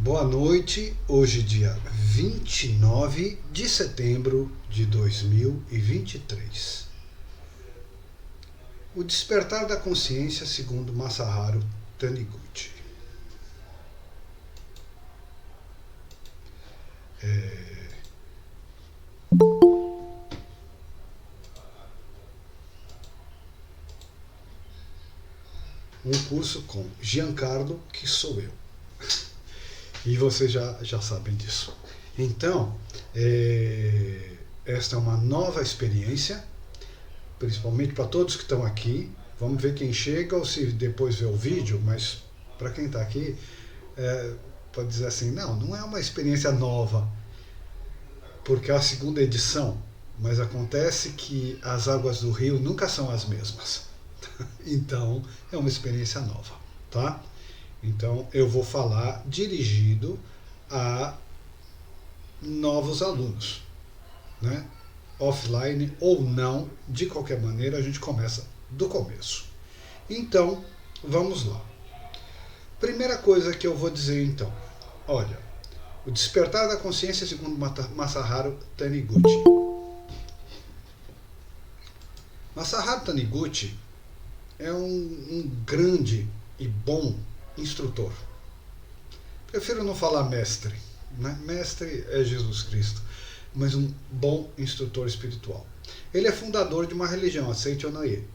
Boa noite, hoje dia 29 de setembro de 2023. O despertar da consciência segundo Masaharu Taniguchi. Um curso com Giancarlo, que sou eu. E vocês já sabem disso. Então, esta é uma nova experiência, principalmente para todos que estão aqui. Vamos ver quem chega ou se depois vê o vídeo, mas para quem está aqui, pode dizer assim, não é uma experiência nova, porque é a segunda edição, mas acontece que as águas do rio nunca são as mesmas. Então, é uma experiência nova, tá? Então, eu vou falar dirigido a novos alunos, né? Offline ou não, de qualquer maneira, a gente começa do começo. Então, vamos lá. Primeira coisa que eu vou dizer, então, olha, o despertar da consciência segundo Masaharu Taniguchi. Masaharu Taniguchi é um grande e bom instrutor. Prefiro não falar mestre, né? Mestre é Jesus Cristo, mas um bom instrutor espiritual. Ele é fundador de uma religião, a Seichonoye.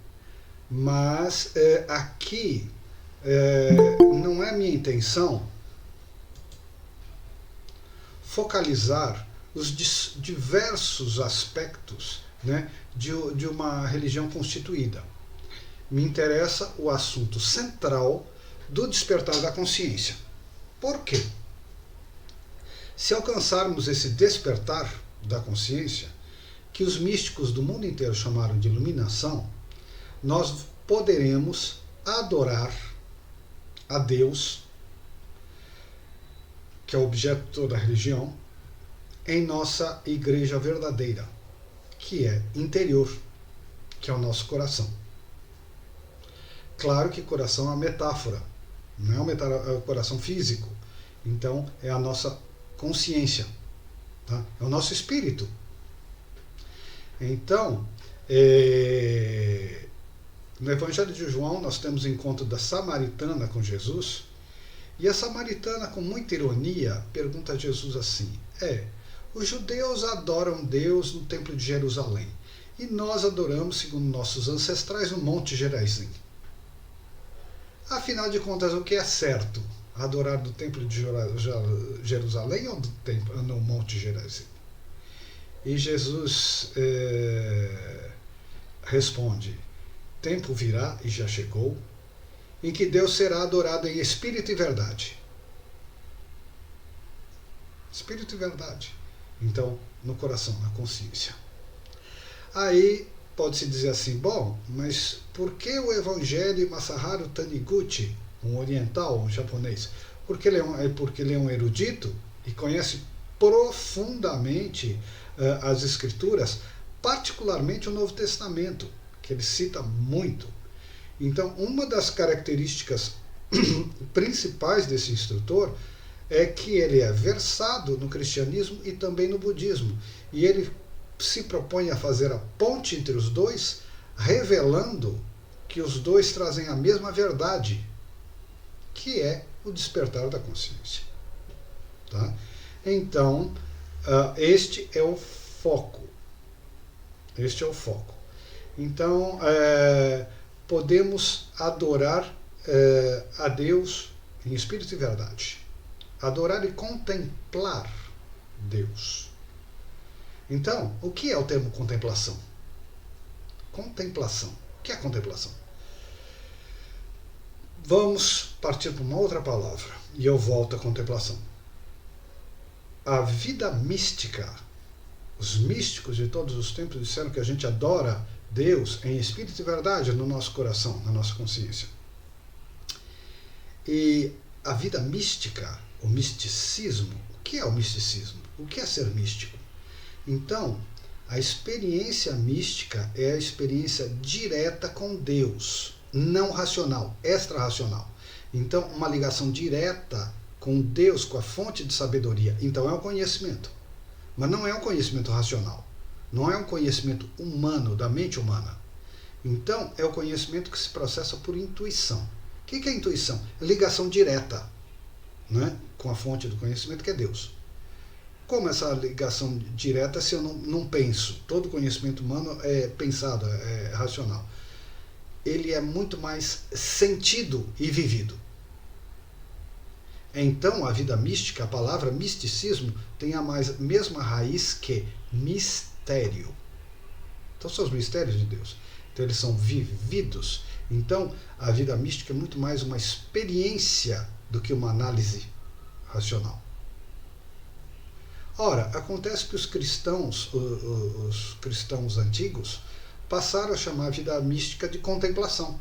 Mas aqui não é minha intenção focalizar os diversos aspectos, né, de uma religião constituída. Me interessa o assunto central do despertar da consciência. Por quê? Se alcançarmos esse despertar da consciência, que os místicos do mundo inteiro chamaram de iluminação, nós poderemos adorar a Deus, que é o objeto de toda a religião, em nossa igreja verdadeira, que é interior, que é o nosso coração. Claro que coração é uma metáfora, não é o coração físico. Então, é a nossa consciência, tá? É o nosso espírito. Então, no Evangelho de João, nós temos o encontro da samaritana com Jesus, e a samaritana, com muita ironia, pergunta a Jesus assim, os judeus adoram Deus no Templo de Jerusalém, e nós adoramos, segundo nossos ancestrais, no Monte Gerizim. Afinal de contas, o que é certo? Adorar do Templo de Jerusalém ou no Monte Gerizim? E Jesus responde, tempo virá, e já chegou, em que Deus será adorado em espírito e verdade. Espírito e verdade. Então, no coração, na consciência. Aí pode-se dizer assim, bom, mas por que o Evangelho e Masaharu Taniguchi, um oriental, um japonês? Porque ele é um erudito e conhece profundamente as Escrituras, particularmente o Novo Testamento, que ele cita muito. Então, uma das características principais desse instrutor é que ele é versado no cristianismo e também no budismo. E ele se propõe a fazer a ponte entre os dois, revelando que os dois trazem a mesma verdade, que é o despertar da consciência. Tá? Então, este é o foco. Este é o foco. Então, podemos adorar a Deus em espírito e verdade. Adorar e contemplar Deus. Então, o que é o termo contemplação? Contemplação. O que é contemplação? Vamos partir para uma outra palavra, e eu volto à contemplação. A vida mística, os místicos de todos os tempos disseram que a gente adora Deus em espírito e verdade no nosso coração, na nossa consciência. E a vida mística, o misticismo, o que é o misticismo? O que é ser místico? Então, a experiência mística é a experiência direta com Deus, não racional, extra-racional. Então, uma ligação direta com Deus, com a fonte de sabedoria. Então é um conhecimento. Mas não é um conhecimento racional. Não é um conhecimento humano, da mente humana. Então é o conhecimento que se processa por intuição. O que é intuição? Ligação direta, né, com a fonte do conhecimento, que é Deus. Como essa ligação direta se eu não penso? Todo conhecimento humano é pensado, é racional. Ele é muito mais sentido e vivido. Então, a vida mística, a palavra misticismo, tem a mesma raiz que mistério. Então, são os mistérios de Deus. Então, eles são vividos. Então, a vida mística é muito mais uma experiência do que uma análise racional. Ora, acontece que os cristãos antigos, passaram a chamar a vida mística de contemplação.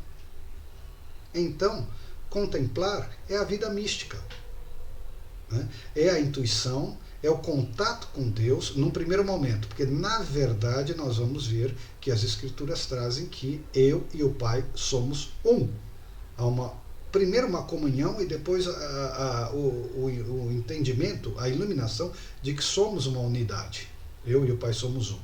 Então, contemplar é a vida mística. Né? É a intuição, é o contato com Deus num primeiro momento, porque na verdade nós vamos ver que as Escrituras trazem que eu e o Pai somos um. Há primeiro uma comunhão e depois o entendimento, a iluminação de que somos uma unidade. Eu e o Pai somos um.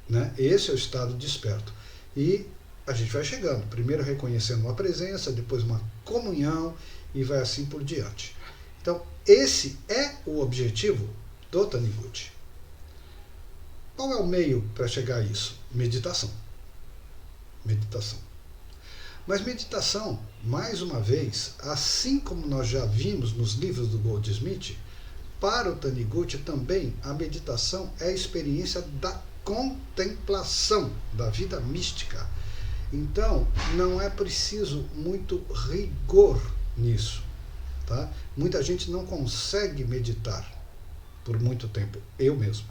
Né? Esse é o estado desperto. E a gente vai chegando, primeiro reconhecendo uma presença, depois uma comunhão e vai assim por diante. Então, esse é o objetivo do Taniguchi. Qual é o meio para chegar a isso? Meditação. Meditação. Mas meditação, mais uma vez, assim como nós já vimos nos livros do Goldsmith, para o Taniguchi também a meditação é a experiência da contemplação, da vida mística. Então, não é preciso muito rigor nisso. Tá? Muita gente não consegue meditar por muito tempo, eu mesmo.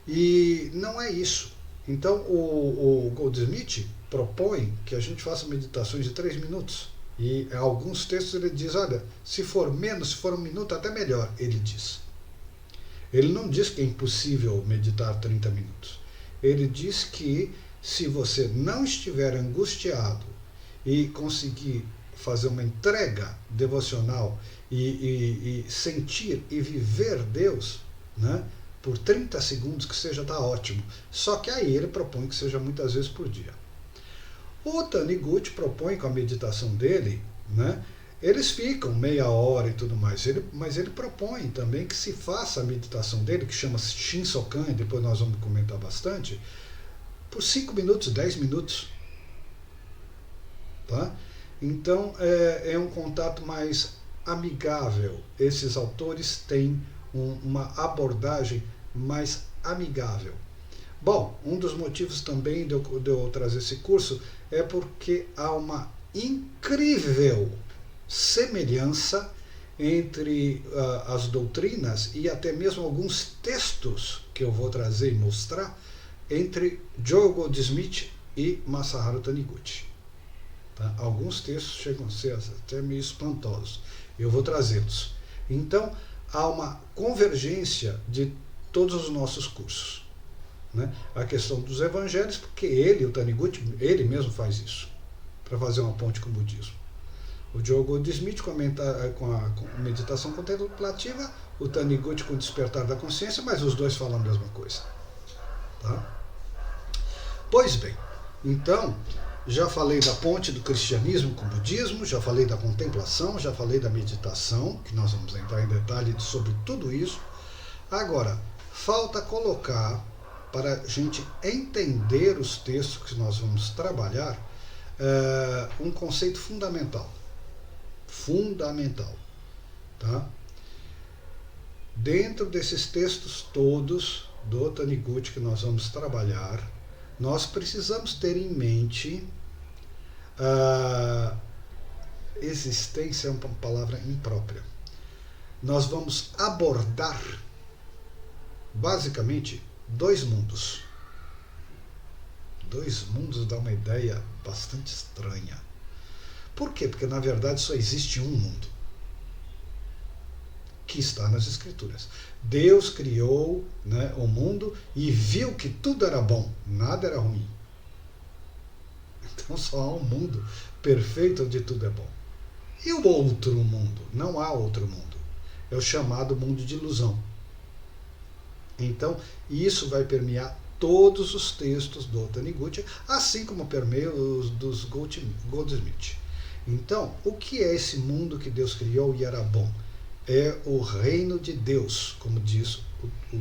E não é isso. Então, o Goldsmith propõe que a gente faça meditações de 3 minutos. E em alguns textos ele diz, olha, se for menos, se for 1 minuto, até melhor, ele diz. Ele não diz que é impossível meditar 30 minutos. Ele diz que se você não estiver angustiado e conseguir fazer uma entrega devocional e sentir e viver Deus, né, por 30 segundos que seja, está ótimo. Só que aí ele propõe que seja muitas vezes por dia. O Taniguchi propõe com a meditação dele, né, eles ficam meia hora e tudo mais, mas ele propõe também que se faça a meditação dele, que chama Shinsokan, e depois nós vamos comentar bastante, por 5 minutos, 10 minutos. Tá? Então, é um contato mais amigável. Esses autores têm uma abordagem mais amigável. Bom, um dos motivos também de eu trazer esse curso é porque há uma incrível semelhança entre as doutrinas e até mesmo alguns textos que eu vou trazer e mostrar entre Joe Goldsmith e Masaharu Taniguchi. Tá? Alguns textos chegam a ser até meio espantosos. Eu vou trazê-los. Então, há uma convergência de todos os nossos cursos. Né? A questão dos evangelhos, porque o Taniguchi, ele mesmo faz isso, para fazer uma ponte com o budismo. O Joe Goldsmith com a meditação contemplativa, o Taniguchi com o despertar da consciência, mas os dois falam a mesma coisa. Tá? Pois bem, então, já falei da ponte do cristianismo com o budismo, já falei da contemplação, já falei da meditação, que nós vamos entrar em detalhe sobre tudo isso. Agora, falta colocar, para a gente entender os textos que nós vamos trabalhar, um conceito fundamental. Fundamental. Tá? Dentro desses textos todos do Taniguchi que nós vamos trabalhar, nós precisamos ter em mente existência é uma palavra imprópria. Nós vamos abordar basicamente 2 mundos. 2 mundos dá uma ideia bastante estranha. Por quê? Porque na verdade só existe um mundo, que está nas Escrituras. Deus criou, né, o mundo e viu que tudo era bom, nada era ruim. Então só há um mundo perfeito onde tudo é bom. E o outro mundo? Não há outro mundo. é o chamado mundo de ilusão. Então, isso vai permear todos os textos do Taniguchi, assim como permeia os dos Goldsmith. Então, o que é esse mundo que Deus criou e era bom? É o reino de Deus, como diz o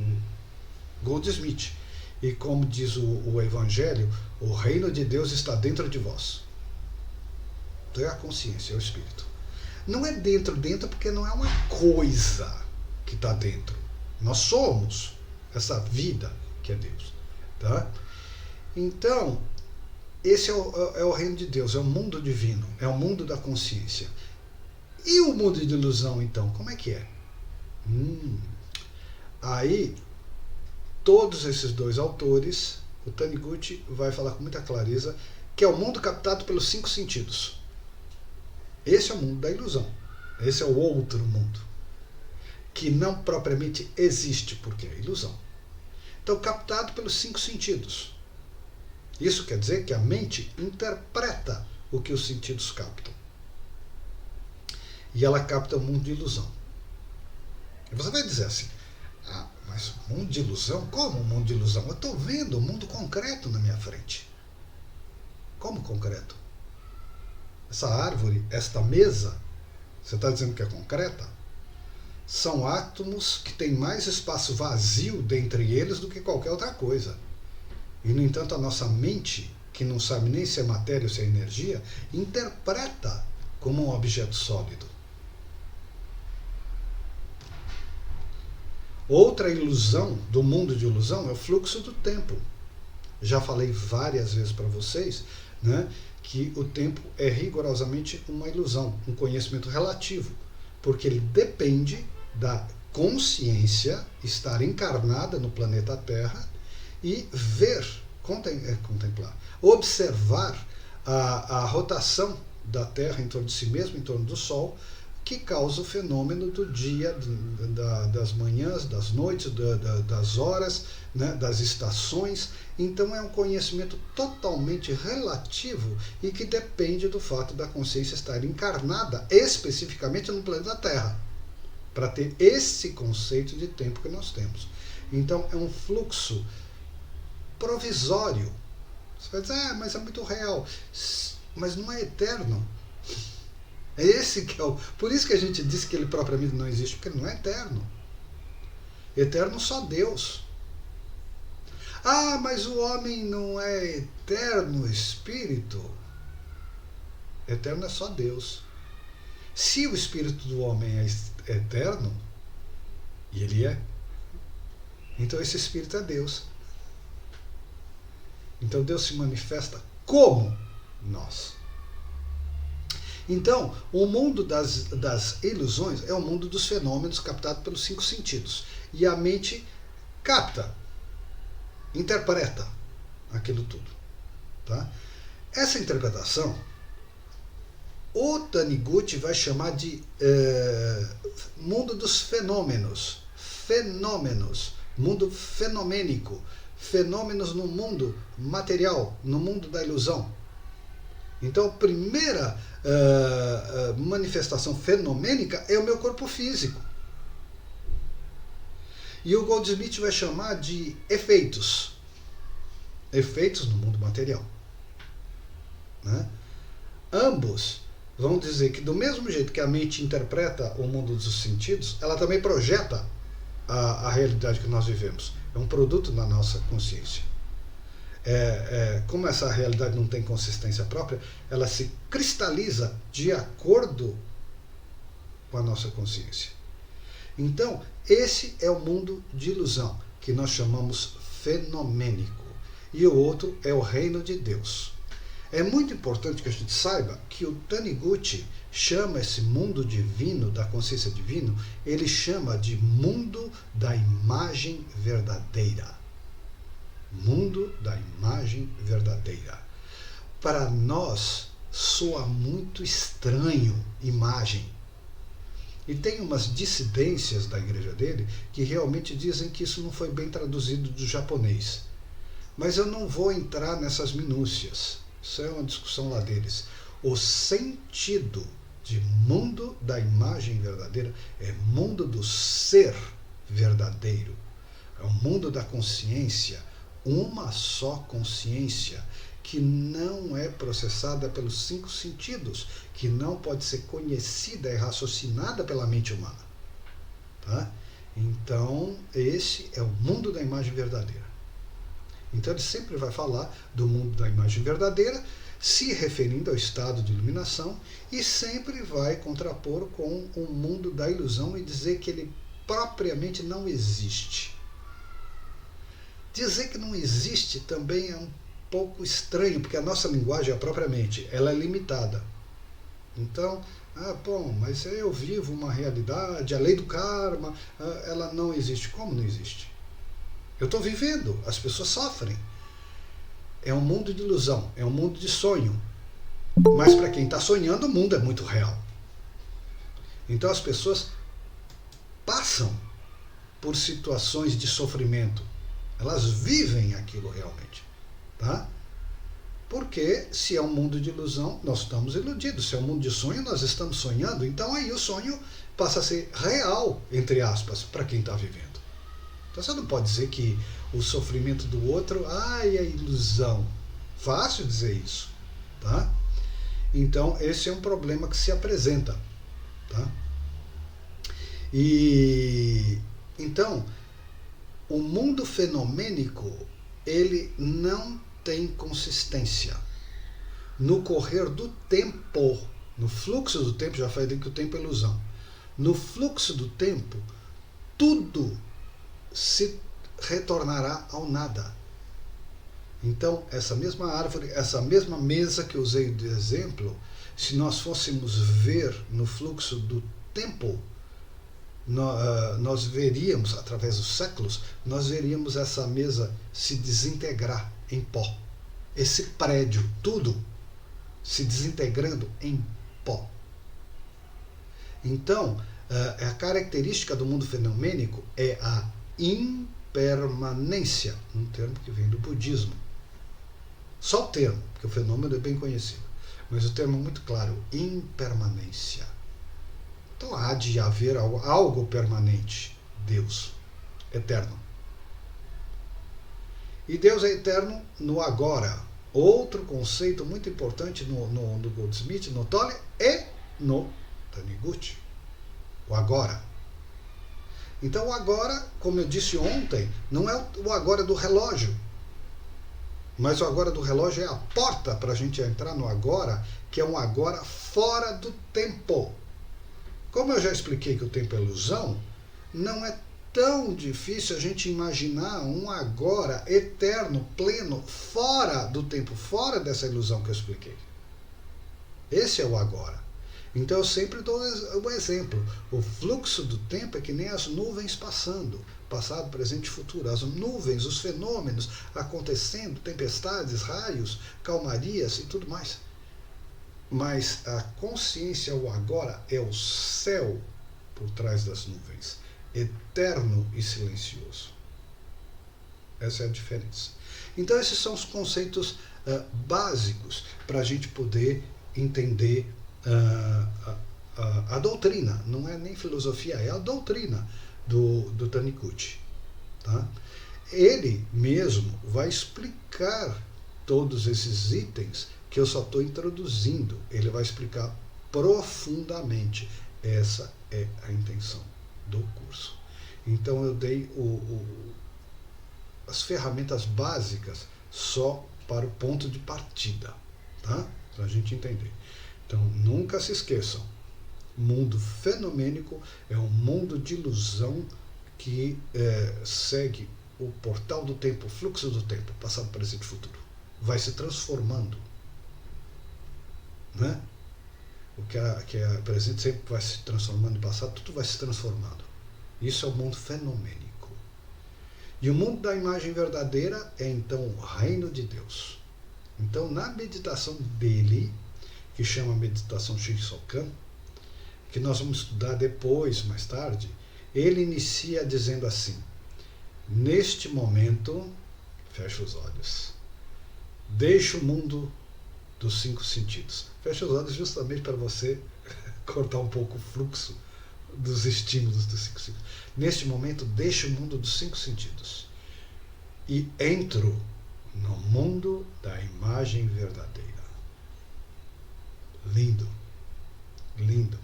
Goldsmith. E como diz o Evangelho, o reino de Deus está dentro de vós. Então é a consciência, é o espírito. Não é dentro porque não é uma coisa que está dentro. Nós somos essa vida que é Deus. Tá? Então, esse é o reino de Deus, é o mundo divino, é o mundo da consciência. E o mundo de ilusão, então, como é que é? Aí, todos esses dois autores, o Taniguchi vai falar com muita clareza que é o mundo captado pelos 5 sentidos. Esse é o mundo da ilusão. Esse é o outro mundo, que não propriamente existe, porque é ilusão. Então, captado pelos 5 sentidos. Isso quer dizer que a mente interpreta o que os sentidos captam. E ela capta o mundo de ilusão. E você vai dizer assim, mas mundo de ilusão? Como um mundo de ilusão? Eu estou vendo o mundo concreto na minha frente. Como concreto? Essa árvore, esta mesa, você está dizendo que é concreta? São átomos que têm mais espaço vazio dentre eles do que qualquer outra coisa. E, no entanto, a nossa mente, que não sabe nem se é matéria ou se é energia, interpreta como um objeto sólido. Outra ilusão do mundo de ilusão é o fluxo do tempo. Já falei várias vezes para vocês, né, que o tempo é rigorosamente uma ilusão, um conhecimento relativo, porque ele depende da consciência estar encarnada no planeta Terra e ver, contemplar, observar a rotação da Terra em torno de si mesma, em torno do Sol, que causa o fenômeno do dia, das manhãs, das noites, das horas, né, das estações. Então é um conhecimento totalmente relativo e que depende do fato da consciência estar encarnada especificamente no planeta Terra, para ter esse conceito de tempo que nós temos. Então é um fluxo provisório. Você vai dizer, mas é muito real. Mas não é eterno. É esse que é o... Por isso que a gente diz que ele propriamente não existe, porque ele não é eterno. Eterno só Deus. Mas o homem não é eterno espírito. Eterno é só Deus. Se o espírito do homem é eterno, e ele é, então esse espírito é Deus. Então Deus se manifesta como nós. Então, o mundo das ilusões é o mundo dos fenômenos captado pelos 5 sentidos. E a mente capta, interpreta aquilo tudo. Tá? Essa interpretação, o Taniguchi vai chamar de mundo dos fenômenos. Fenômenos. Mundo fenomênico. Fenômenos no mundo material, no mundo da ilusão. Então, a primeira manifestação fenomênica é o meu corpo físico. E o Goldsmith vai chamar de efeitos. Efeitos no mundo material. Né? Ambos vão dizer que, do mesmo jeito que a mente interpreta o mundo dos sentidos, ela também projeta a realidade que nós vivemos. É um produto da nossa consciência. Como essa realidade não tem consistência própria, ela se cristaliza de acordo com a nossa consciência. Então, esse é o mundo de ilusão, que nós chamamos fenomênico. E o outro é o reino de Deus. É muito importante que a gente saiba que o Taniguchi chama esse mundo divino, da consciência divina, ele chama de mundo da imagem verdadeira. Mundo da imagem verdadeira. Para nós, soa muito estranho imagem. E tem umas dissidências da igreja dele que realmente dizem que isso não foi bem traduzido do japonês. Mas eu não vou entrar nessas minúcias. Isso é uma discussão lá deles. O sentido de mundo da imagem verdadeira, é mundo do ser verdadeiro. É o mundo da consciência, uma só consciência, que não é processada pelos 5 sentidos, que não pode ser conhecida e raciocinada pela mente humana. Tá? Então, esse é o mundo da imagem verdadeira. Então, ele sempre vai falar do mundo da imagem verdadeira, se referindo ao estado de iluminação, e sempre vai contrapor com o mundo da ilusão e dizer que ele propriamente não existe. Dizer que não existe também é um pouco estranho, porque a nossa linguagem, propriamente, ela é limitada. Então, mas eu vivo uma realidade, a lei do karma, ela não existe. Como não existe? Eu estou vivendo, as pessoas sofrem. É um mundo de ilusão, é um mundo de sonho. Mas para quem está sonhando, o mundo é muito real. Então as pessoas passam por situações de sofrimento. Elas vivem aquilo realmente. Tá? Porque se é um mundo de ilusão, nós estamos iludidos. Se é um mundo de sonho, nós estamos sonhando. Então aí o sonho passa a ser real, entre aspas, para quem está vivendo. Então você não pode dizer que o sofrimento do outro, é ilusão. Fácil dizer isso. Tá? Então esse é um problema que se apresenta. Tá? E então, o mundo fenomênico, ele não tem consistência. No correr do tempo, no fluxo do tempo, já falei que o tempo é ilusão. No fluxo do tempo, tudo se retornará ao nada. Então, essa mesma árvore, essa mesma mesa que eu usei de exemplo, se nós fôssemos ver no fluxo do tempo, nós veríamos, através dos séculos, nós veríamos essa mesa se desintegrar em pó. Esse prédio, tudo, se desintegrando em pó. Então, a característica do mundo fenomênico é a impermanência, um termo que vem do budismo. Só o termo, porque o fenômeno é bem conhecido, mas o termo é muito claro, impermanência. Então há de haver algo permanente, Deus, eterno. E Deus é eterno no agora. Outro conceito muito importante no Goldsmith, no Tolle e no Taniguchi. O agora. Então o agora, como eu disse ontem, não é o agora do relógio. Mas o agora do relógio é a porta para a gente entrar no agora, que é um agora fora do tempo. Como eu já expliquei que o tempo é ilusão, não é tão difícil a gente imaginar um agora eterno, pleno, fora do tempo, fora dessa ilusão que eu expliquei. Esse é o agora. Então eu sempre dou o exemplo. O fluxo do tempo é que nem as nuvens passando, passado, presente e futuro. As nuvens, os fenômenos acontecendo, tempestades, raios, calmarias e tudo mais. Mas a consciência, o agora, é o céu por trás das nuvens, eterno e silencioso. Essa é a diferença. Então esses são os conceitos básicos para a gente poder entender a doutrina. Não é nem filosofia, é a doutrina do Taniguchi. Tá? Ele mesmo vai explicar todos esses itens que eu só estou introduzindo. Ele vai explicar profundamente. Essa é a intenção do curso. Então eu dei as ferramentas básicas só para o ponto de partida, tá? Para a gente entender. Então nunca se esqueçam, mundo fenomênico é um mundo de ilusão que segue o portal do tempo, o fluxo do tempo, passado, presente e futuro. Vai se transformando. Né? O que é presente sempre vai se transformando em passado, tudo vai se transformando. Isso é o mundo fenomênico. E o mundo da imagem verdadeira é então o reino de Deus. Então na meditação dele, que chama meditação Shinsokan, que nós vamos estudar depois, mais tarde, ele inicia dizendo assim: neste momento, fecha os olhos, deixa o mundo dos 5 sentidos. Fecha os olhos justamente para você cortar um pouco o fluxo dos estímulos dos 5 sentidos. Neste momento, deixo o mundo dos 5 sentidos e entro no mundo da imagem verdadeira. Lindo, lindo.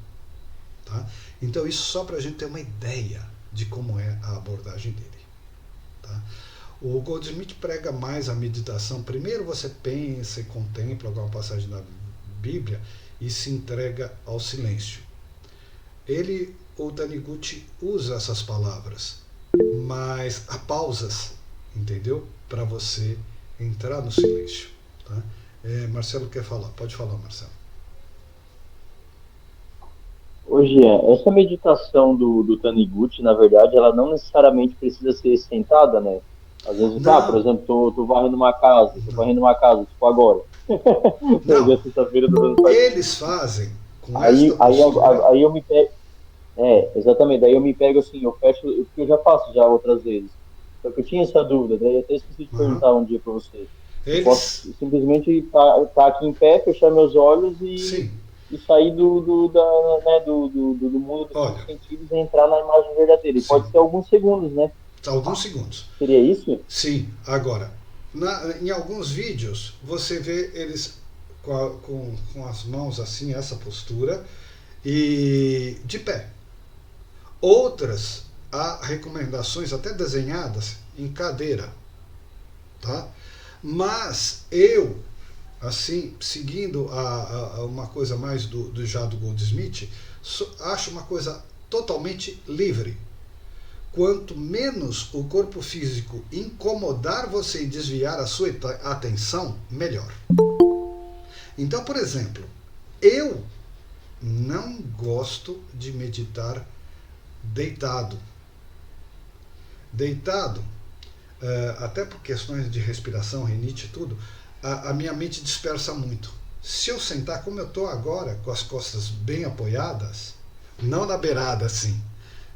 Tá? Então, isso só para a gente ter uma ideia de como é a abordagem dele. Tá? O Goldsmith prega mais a meditação. Primeiro você pensa e contempla alguma passagem da Bíblia e se entrega ao silêncio. O Taniguchi, usa essas palavras, mas há pausas, entendeu? Para você entrar no silêncio. Tá? Marcelo quer falar. Pode falar, Marcelo. Hoje, essa meditação do Taniguchi, na verdade, ela não necessariamente precisa ser sentada, né? Às vezes, por Não, exemplo, tô não, varrendo uma casa, tipo agora. Hoje não. é sexta-feira, tô fazendo parte. Eles fazem com esta postura. Aí eu me pego, exatamente, daí eu me pego assim, eu fecho, porque eu já faço já outras vezes. Só que eu tinha essa dúvida, daí eu até esqueci de Uhum. perguntar um dia para você. Eu posso Eles, simplesmente tá aqui em pé, fechar meus olhos sim. e sair do mundo dos cinco Olha, sentidos e entrar na imagem verdadeira. E sim. pode ser alguns segundos, né? Alguns segundos. Seria isso? Sim. Agora, em alguns vídeos, você vê eles com as mãos assim, essa postura, e de pé. Outras, há recomendações até desenhadas em cadeira. Tá? Mas eu, assim, seguindo uma coisa mais já do Goldsmith, acho uma coisa totalmente livre. Quanto menos o corpo físico incomodar você e desviar a sua atenção, melhor. Então, por exemplo, eu não gosto de meditar deitado. Deitado, até por questões de respiração, rinite e tudo, a minha mente dispersa muito. Se eu sentar como eu estou agora, com as costas bem apoiadas, não na beirada assim,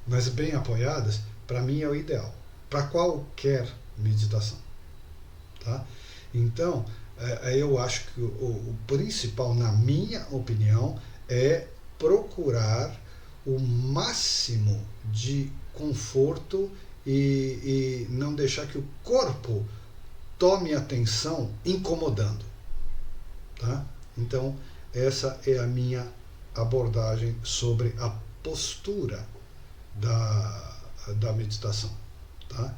mas bem apoiadas, para mim é o ideal. Para qualquer meditação. Tá? Então, eu acho que o principal, na minha opinião, é procurar o máximo de conforto e não deixar que o corpo tome atenção incomodando. Tá? Então, essa é a minha abordagem sobre a postura da meditação. Tá?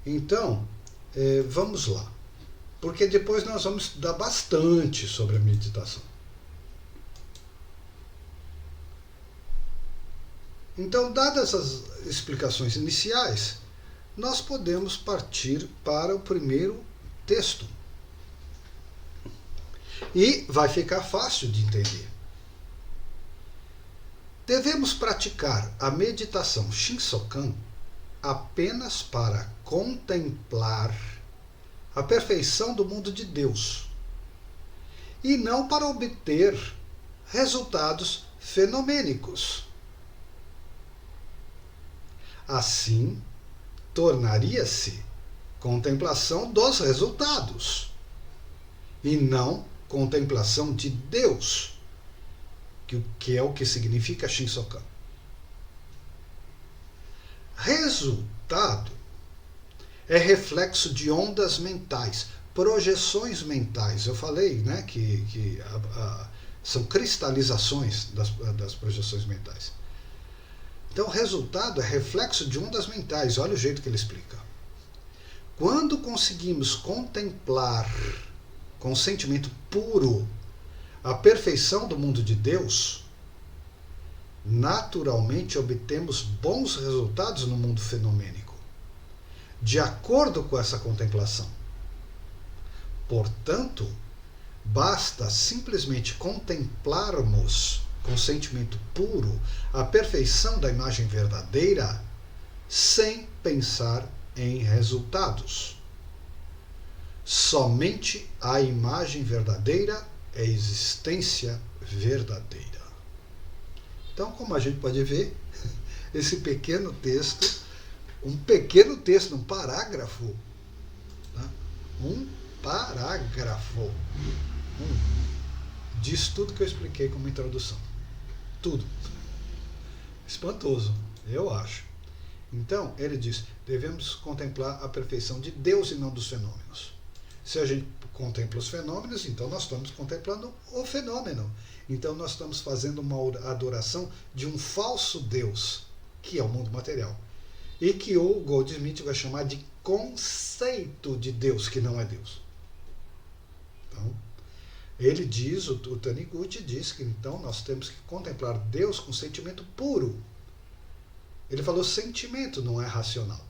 Então, vamos lá. Porque depois nós vamos estudar bastante sobre a meditação. Então, dadas as explicações iniciais, nós podemos partir para o primeiro texto. E vai ficar fácil de entender. Devemos praticar a meditação Shinsokan apenas para contemplar a perfeição do mundo de Deus e não para obter resultados fenomênicos. Assim, tornaria-se contemplação dos resultados e não contemplação de Deus, que é o que significa Shinsokan. Resultado é reflexo de ondas mentais, projeções mentais. Eu falei, né, que são cristalizações das projeções mentais. Então, o resultado é reflexo de ondas mentais. Olha o jeito que ele explica. Quando conseguimos contemplar com sentimento puro a perfeição do mundo de Deus, naturalmente obtemos bons resultados no mundo fenomênico, de acordo com essa contemplação. Portanto, basta simplesmente contemplarmos com sentimento puro a perfeição da imagem verdadeira sem pensar em resultados. Somente a imagem verdadeira é existência verdadeira. Então, como a gente pode ver, esse pequeno texto, um parágrafo, né? um parágrafo, diz tudo que eu expliquei como introdução. tudo. Espantoso, eu acho. Então, ele diz, devemos contemplar a perfeição de Deus e não dos fenômenos. Se a gente contempla os fenômenos, então nós estamos contemplando o fenômeno. Então nós estamos fazendo uma adoração de um falso Deus, que é o mundo material. E que o Goldsmith vai chamar de conceito de Deus, que não é Deus. Então, ele diz, o Taniguchi diz que então nós temos que contemplar Deus com sentimento puro. Ele falou sentimento, não é racional.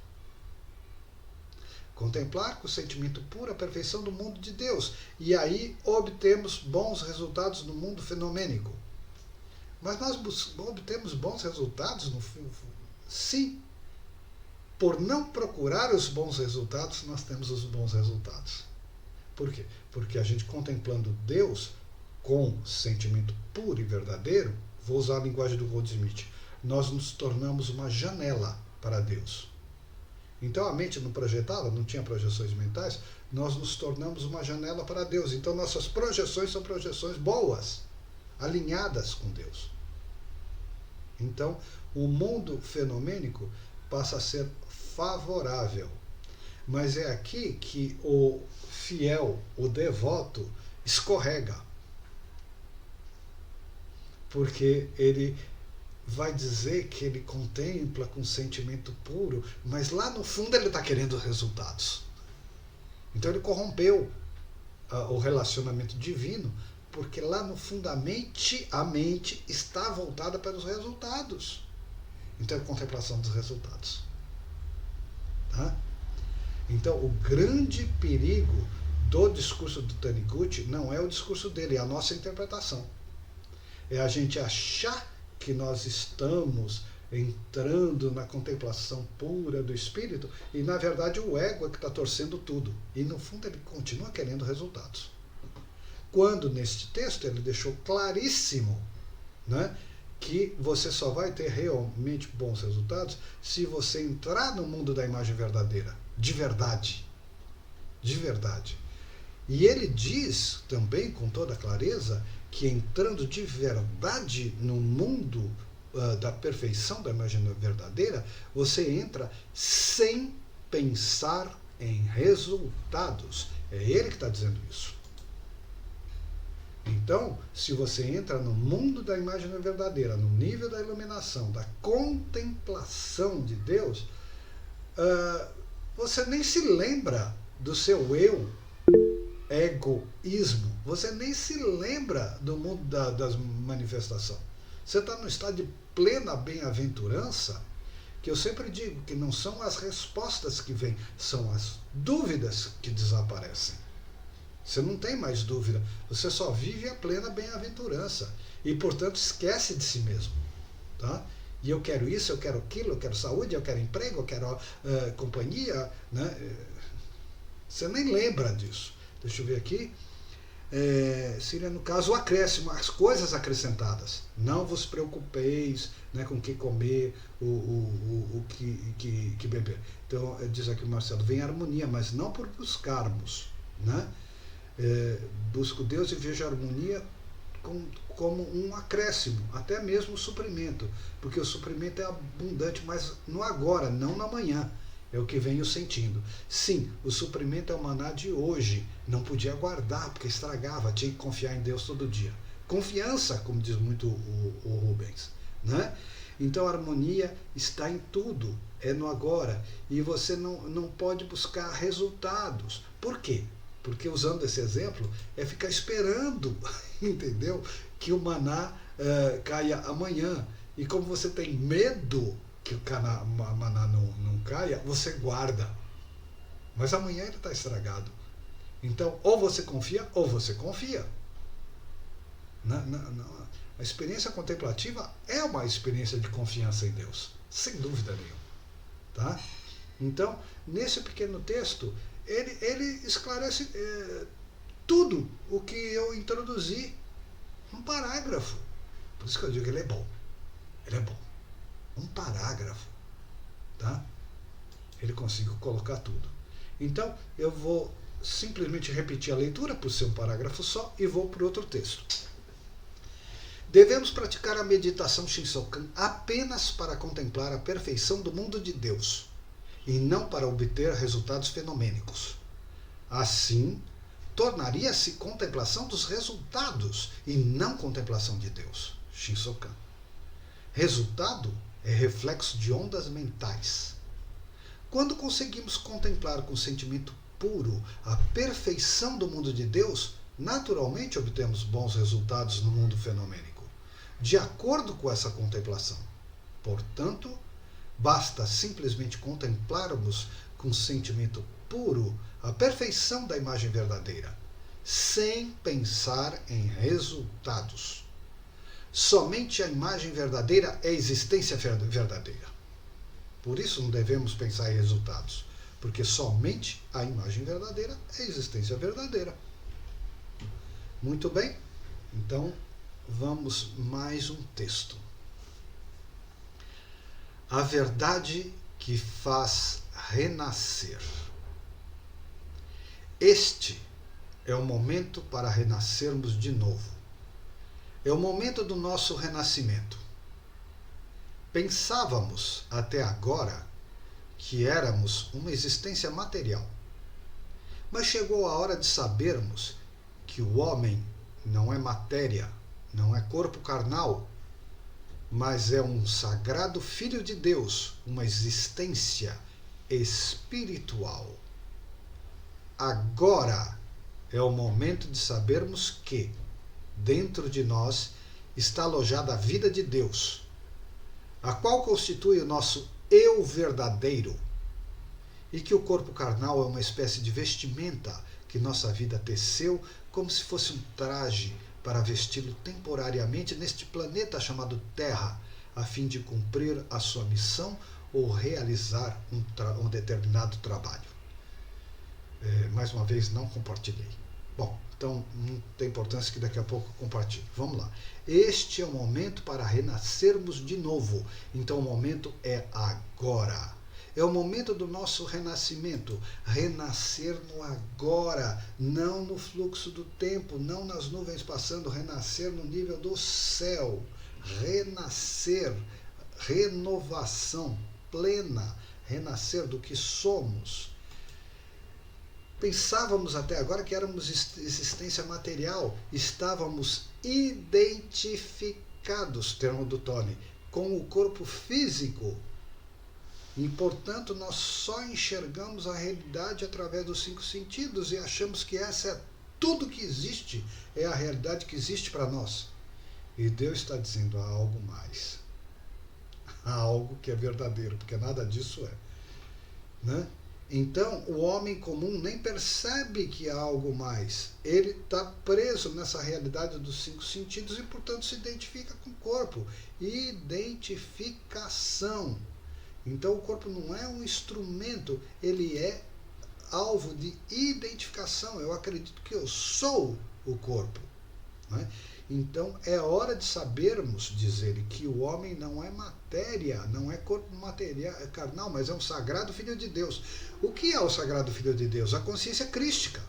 Contemplar com sentimento puro a perfeição do mundo de Deus. E aí obtemos bons resultados no mundo fenomênico. Mas nós obtemos bons resultados no sim. Por não procurar os bons resultados, nós temos os bons resultados. Por quê? Porque a gente contemplando Deus com sentimento puro e verdadeiro, vou usar a linguagem do Goldsmith, nós nos tornamos uma janela para Deus. Então a mente não projetava, não tinha projeções mentais, nós nos tornamos uma janela para Deus. Então nossas projeções são projeções boas, alinhadas com Deus. Então o mundo fenomênico passa a ser favorável. Mas é aqui que o fiel, o devoto, escorrega. Porque ele vai dizer que ele contempla com sentimento puro, mas lá no fundo ele está querendo resultados. Então ele corrompeu o relacionamento divino, porque lá no fundo a mente está voltada para os resultados. Então é contemplação dos resultados. Tá? Então o grande perigo do discurso do Taniguchi não é o discurso dele, é a nossa interpretação. É a gente achar que nós estamos entrando na contemplação pura do Espírito e, na verdade, o ego é que está torcendo tudo. E, no fundo, ele continua querendo resultados. Quando, neste texto, ele deixou claríssimo, né, que você só vai ter realmente bons resultados se você entrar no mundo da imagem verdadeira, de verdade. De verdade. E ele diz também, com toda clareza, que entrando de verdade no mundo da perfeição da imagem verdadeira, você entra sem pensar em resultados. É ele que está dizendo isso. Então, se você entra no mundo da imagem verdadeira, no nível da iluminação, da contemplação de Deus, você nem se lembra do seu eu, egoísmo. Você nem se lembra do mundo das manifestações. Você está no estado de plena bem-aventurança, que eu sempre digo que não são as respostas que vêm, são as dúvidas que desaparecem. Você não tem mais dúvida, você só vive a plena bem-aventurança e, portanto, esquece de si mesmo. Tá? E eu quero isso, eu quero aquilo, eu quero saúde, eu quero emprego, eu quero companhia. Né? Você nem lembra disso. Deixa eu ver aqui. Seria, no caso, o acréscimo, as coisas acrescentadas. Não vos preocupeis, né, com o que comer, o que beber. Então, diz aqui o Marcelo, vem harmonia, mas não por buscarmos. Né? Busco Deus e vejo a harmonia como um acréscimo, até mesmo o suprimento. Porque o suprimento é abundante, mas no agora, não no amanhã. É o que venho sentindo. Sim, o suprimento é o maná de hoje. Não podia aguardar, porque estragava. Tinha que confiar em Deus todo dia. Confiança, como diz muito o Rubens. Né? Então a harmonia está em tudo. É no agora. E você não pode buscar resultados. Por quê? Porque, usando esse exemplo, é ficar esperando, entendeu? Que o maná caia amanhã. E como você tem medo que o maná não caia, você guarda. Mas amanhã ele está estragado. Então, ou você confia, ou você confia. A experiência contemplativa é uma experiência de confiança em Deus, sem dúvida nenhuma. Tá? Então, nesse pequeno texto, ele esclarece tudo o que eu introduzi num parágrafo. Por isso que eu digo que ele é bom. Ele é bom. Um parágrafo, tá? Ele conseguiu colocar tudo. Então, eu vou simplesmente repetir a leitura por ser um parágrafo só e vou para outro texto. Devemos praticar a meditação Shinsokan apenas para contemplar a perfeição do mundo de Deus, e não para obter resultados fenomênicos. Assim, tornaria-se contemplação dos resultados e não contemplação de Deus. Shinsokan. Resultado é reflexo de ondas mentais. Quando conseguimos contemplar com sentimento puro a perfeição do mundo de Deus, naturalmente obtemos bons resultados no mundo fenomênico, de acordo com essa contemplação. Portanto, basta simplesmente contemplarmos com sentimento puro a perfeição da imagem verdadeira, sem pensar em resultados. Somente a imagem verdadeira é a existência verdadeira. Por isso não devemos pensar em resultados, porque somente a imagem verdadeira é a existência verdadeira. Muito bem? Então, vamos mais um texto. A verdade que faz renascer. Este é o momento para renascermos de novo. É o momento do nosso renascimento. Pensávamos até agora que éramos uma existência material. Mas chegou a hora de sabermos que o homem não é matéria, não é corpo carnal, mas é um sagrado Filho de Deus, uma existência espiritual. Agora é o momento de sabermos que, dentro de nós, está alojada a vida de Deus, a qual constitui o nosso eu verdadeiro, e que o corpo carnal é uma espécie de vestimenta que nossa vida teceu como se fosse um traje para vesti-lo temporariamente neste planeta chamado Terra, a fim de cumprir a sua missão ou realizar um determinado trabalho. Mais uma vez, não compartilhei. Bom, então não tem importância que daqui a pouco eu compartilhe. Vamos lá. Este é o momento para renascermos de novo. Então o momento é agora. É o momento do nosso renascimento. Renascer no agora, não no fluxo do tempo, não nas nuvens passando, renascer no nível do céu. Renascer, renovação plena, renascer do que somos. Pensávamos até agora que éramos existência material, estávamos identificados, termo do Tony, com o corpo físico. E, portanto, nós só enxergamos a realidade através dos 5 sentidos e achamos que essa é tudo que existe, é a realidade que existe para nós. E Deus está dizendo, há algo mais. Há algo que é verdadeiro, porque nada disso é. Né? Então, o homem comum nem percebe que há algo mais. Ele está preso nessa realidade dos 5 sentidos e, portanto, se identifica com o corpo. Identificação. Então, o corpo não é um instrumento, ele é alvo de identificação. Eu acredito que eu sou o corpo. Né? Então, é hora de sabermos dizer que o homem não é matéria, não é corpo material, carnal, mas é um sagrado Filho de Deus. O que é o sagrado Filho de Deus? A consciência crística,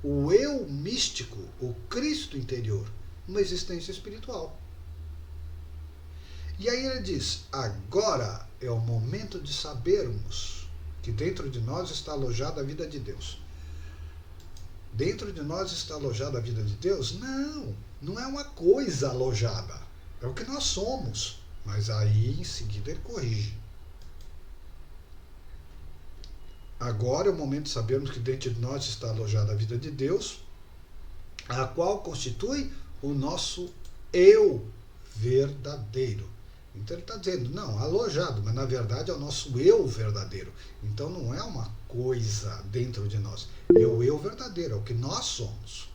o eu místico, o Cristo interior, uma existência espiritual. E aí ele diz, agora é o momento de sabermos que dentro de nós está alojada a vida de Deus. Dentro de nós está alojada a vida de Deus? Não, não é uma coisa alojada. É o que nós somos. Mas aí em seguida ele corrige. Agora é o momento de sabermos que dentro de nós está alojada a vida de Deus, a qual constitui o nosso eu verdadeiro. Então ele está dizendo, não, alojado, mas na verdade é o nosso eu verdadeiro. Então não é uma coisa dentro de nós, é o eu verdadeiro, é o que nós somos.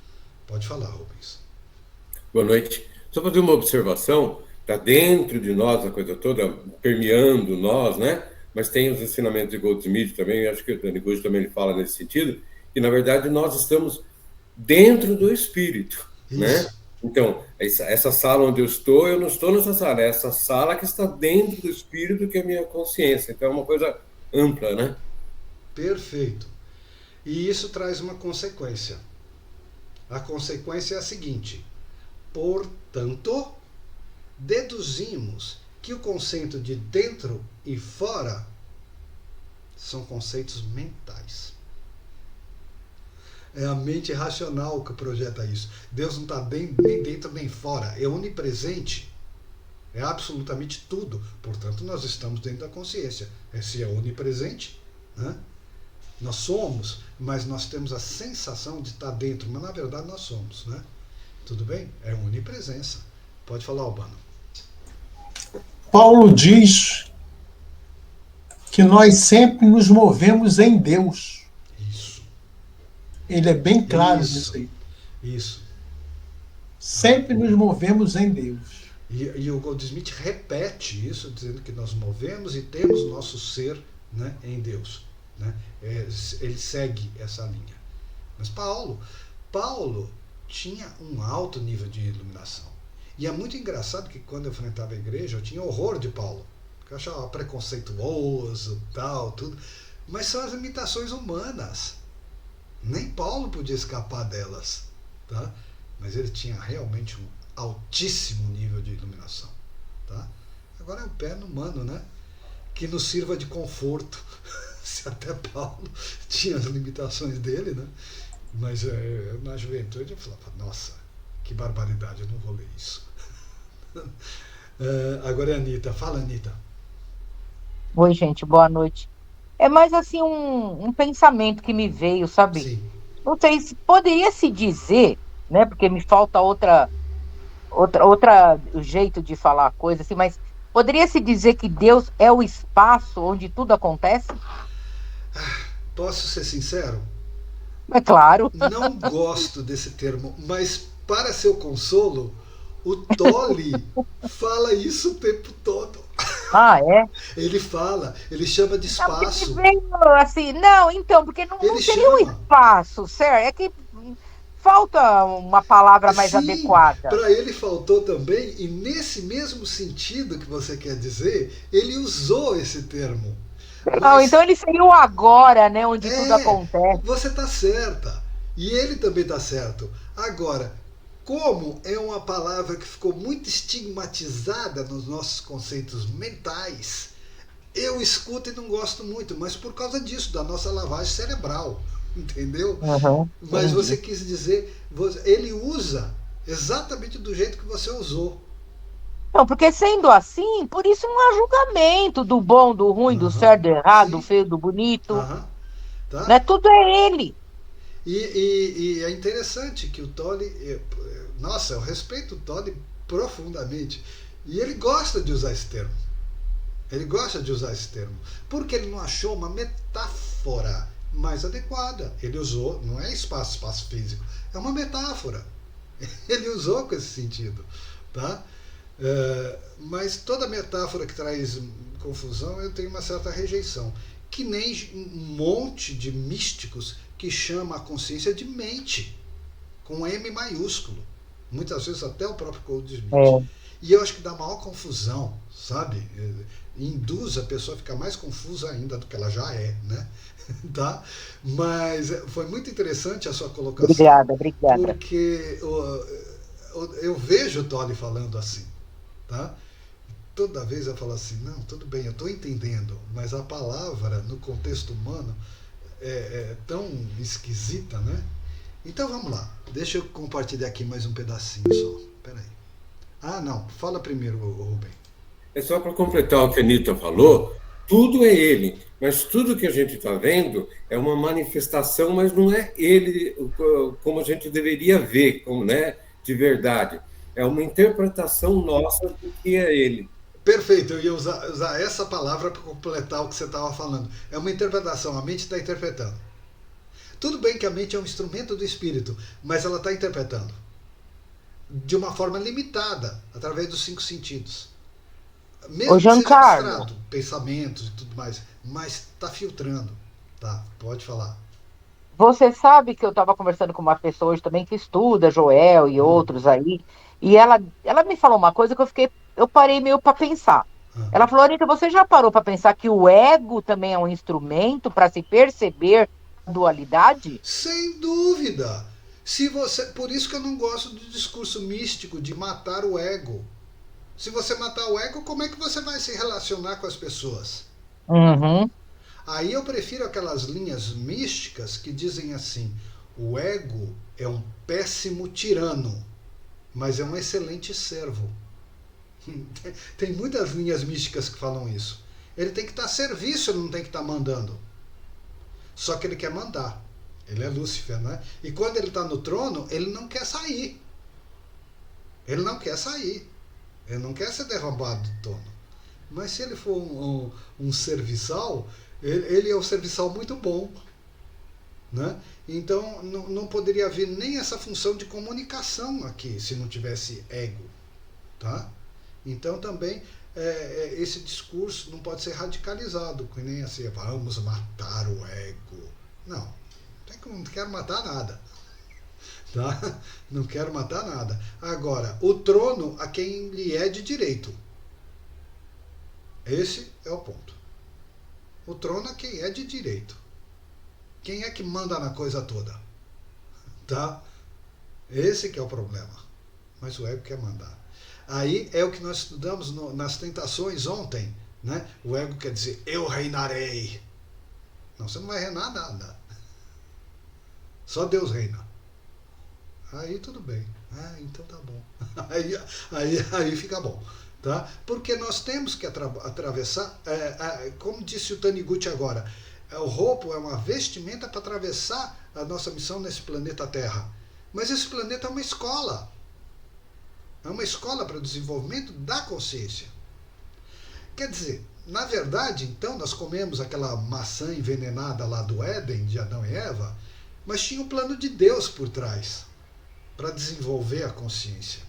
Pode falar, Rubens. Boa noite. Só fazer uma observação, está dentro de nós a coisa toda, permeando nós, né? Mas tem os ensinamentos de Goldsmith também, acho que o Taniguchi também ele fala nesse sentido, que na verdade nós estamos dentro do espírito, Isso. Né? Então, essa sala onde eu não estou nessa sala, é essa sala que está dentro do espírito, que é a minha consciência. Então, é uma coisa ampla, né? Perfeito. E isso traz uma consequência. A consequência é a seguinte, portanto, deduzimos que o conceito de dentro e fora são conceitos mentais. É a mente racional que projeta isso. Deus não está nem dentro nem fora. É onipresente. É absolutamente tudo. Portanto, nós estamos dentro da consciência. Se é onipresente, né? Nós somos, mas nós temos a sensação de estar dentro. Mas, na verdade, nós somos. Né? Tudo bem? É onipresença. Pode falar, Albano. Paulo diz que nós sempre nos movemos em Deus. Isso. Ele é bem claro Isso. nisso aí. Isso. Sempre nos movemos em Deus. E o Goldsmith repete isso, dizendo que nós movemos e temos nosso ser, né, em Deus. Né? Ele segue essa linha. Mas Paulo tinha um alto nível de iluminação. E é muito engraçado que quando eu enfrentava a igreja, eu tinha horror de Paulo. Porque eu achava preconceituoso, tal, tudo. Mas são as limitações humanas. Nem Paulo podia escapar delas. Tá? Mas ele tinha realmente um altíssimo nível de iluminação. Tá? Agora é o pé no humano, né? Que nos sirva de conforto. Se até Paulo tinha as limitações dele, né? Mas na juventude eu falava, nossa, que barbaridade, eu não vou ler isso. Agora é a Anitta. Fala, Anitta. Oi, gente, boa noite. É mais assim um pensamento que me veio, sabe? Sim. Não sei se poderia se dizer, né? Porque me falta outra jeito de falar a coisa, assim, mas poderia se dizer que Deus é o espaço onde tudo acontece? Posso ser sincero? É claro. Não gosto desse termo, mas para seu consolo, o Tolle fala isso o tempo todo. Ah, é? Ele fala, ele chama de Não, porque espaço. me veio assim, não, então, porque não Ele seria um chama. espaço, certo? É que falta uma palavra mais Sim, adequada. para ele faltou também, e nesse mesmo sentido que você quer dizer, ele usou esse termo. Não, então ele seria o agora, né? Onde tudo É, acontece. você está certa. E ele também está certo. Agora, como é uma palavra que ficou muito estigmatizada nos nossos conceitos mentais, eu escuto e não gosto muito, mas por causa disso, da nossa lavagem cerebral. Entendeu? Uhum, Mas entendi. você quis dizer, ele usa exatamente do jeito que você usou. Não, porque sendo assim, por isso não há julgamento do bom, do ruim, do Aham, certo, do errado, do sim. feio, do bonito. Aham, tá? Né? Tudo é ele. E é interessante que o Tolle, nossa, eu respeito o Tolle profundamente. E ele gosta de usar esse termo. Ele gosta de usar esse termo. Porque ele não achou uma metáfora mais adequada. Ele usou, não é espaço físico, é uma metáfora. Ele usou com esse sentido. Tá? Mas toda metáfora que traz confusão, eu tenho uma certa rejeição. Que nem um monte de místicos que chama a consciência de mente, com M maiúsculo. Muitas vezes até o próprio Goldsmith. E eu acho que dá maior confusão, sabe? Induz a pessoa a ficar mais confusa ainda do que ela já é, né? Tá? Mas foi muito interessante a sua colocação. Obrigada. Porque eu vejo o Tolle falando assim, tá? Toda vez eu falo assim, não, tudo bem, eu estou entendendo, mas a palavra no contexto humano é tão esquisita, né? Então vamos lá, deixa eu compartilhar aqui mais um pedacinho só. Peraí. Ah, não, fala primeiro, Rubem. É só para completar o que a Anitta falou, tudo é ele, mas tudo que a gente está vendo é uma manifestação, mas não é ele como a gente deveria ver, como, né, de verdade. É uma interpretação nossa do que é ele. Perfeito, eu ia usar essa palavra para completar o que você estava falando. É uma interpretação, a mente está interpretando. Tudo bem que a mente é um instrumento do espírito, mas ela está interpretando de uma forma limitada, através dos 5 sentidos. Mesmo Ô, que seja Giancarlo, abstrato, pensamentos e tudo mais, mas está filtrando. Tá, pode falar. você sabe que eu estava conversando com uma pessoa hoje também que estuda, Joel e outros aí, e ela me falou uma coisa que eu parei meio para pensar. Ela falou, Anitta, você já parou para pensar que o ego também é um instrumento para se perceber a dualidade? Sem dúvida. Por isso que eu não gosto do discurso místico de matar o ego. Se você matar o ego, como é que você vai se relacionar com as pessoas? Uhum. Aí eu prefiro aquelas linhas místicas que dizem assim: o ego é um péssimo tirano, mas é um excelente servo. Tem muitas linhas místicas que falam isso. Ele tem que estar a serviço, ele não tem que estar mandando. Só que ele quer mandar. Ele é Lúcifer, né? E quando ele está no trono, ele não quer sair. Ele não quer sair. Ele não quer ser derrubado do trono. Mas se ele for um serviçal, ele é um serviçal muito bom. Né? Então não poderia haver nem essa função de comunicação aqui, se não tivesse ego. Tá? Então também esse discurso não pode ser radicalizado, que nem assim, vamos matar o ego. Não quero matar nada. Tá? Não quero matar nada. Agora, o trono a quem lhe é de direito. Esse é o ponto. O trono a quem é de direito. Quem é que manda na coisa toda? Tá? Esse que é o problema. Mas o ego quer mandar. Aí é o que nós estudamos nas tentações ontem. Né? O ego quer dizer, eu reinarei. Não, você não vai reinar nada. Só Deus reina. Aí tudo bem. Então tá bom. Aí fica bom. Tá? Porque nós temos que atravessar, como disse o Taniguchi agora, o roubo é uma vestimenta para atravessar a nossa missão nesse planeta Terra. Mas esse planeta é uma escola. É uma escola para o desenvolvimento da consciência. Quer dizer, na verdade, então, nós comemos aquela maçã envenenada lá do Éden, de Adão e Eva, mas tinha um plano de Deus por trás, para desenvolver a consciência.